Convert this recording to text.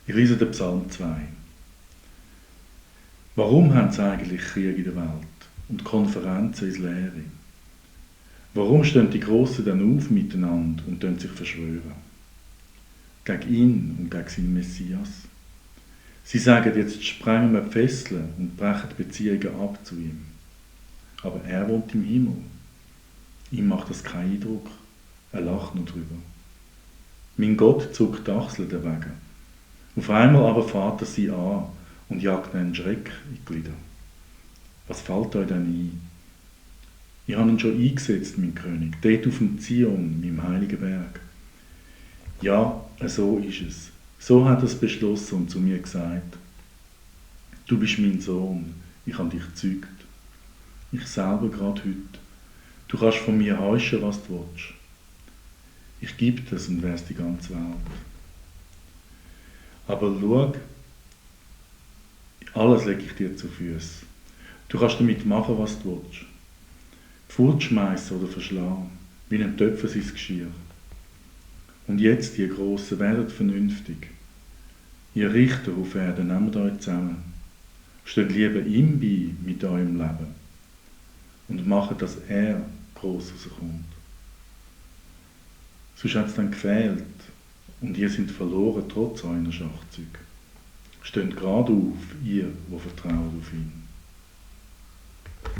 Ich lese den Psalm 2. Warum haben sie eigentlich Krieg in der Welt und Konferenzen ins Leere? Warum stehen die Grossen dann auf miteinander und sich verschwören? Gegen ihn und gegen seinen Messias. Sie sagen, jetzt sprengen wir die Fesseln und brechen die Beziehungen ab zu ihm. Aber er wohnt im Himmel. Ihm macht das keinen Eindruck. Er lacht nur drüber. Mein Gott zuckt die Achseln dagegen. Auf einmal aber fährt er sie an und jagt einen Schreck in die Glieder. Was fällt euch denn ein? Ich habe ihn schon eingesetzt, mein König, dort auf dem Zion, meinem heiligen Berg. Ja, so ist es. So hat er es beschlossen und zu mir gesagt. Du bist mein Sohn, ich habe dich gezeugt. Ich selber gerade heute. Du kannst von mir heischen, was du willst. Ich gebe das und wär's die ganze Welt. Aber schau, alles lege ich dir zu Füßen. Du kannst damit machen, was du willst. Fortschmeissen oder verschlagen, wie ein Töpfer sein Geschirr. Und jetzt, ihr Grossen, werdet vernünftig. Ihr Richter auf Erden, nehmt euch zusammen. Steht lieber ihm bei mit eurem Leben. Und macht, dass er gross rauskommt. Sonst hat es dann gefehlt. Und ihr seid verloren, trotz eurer Schachzüge. Steht gerade auf, ihr, wo vertraut auf ihn.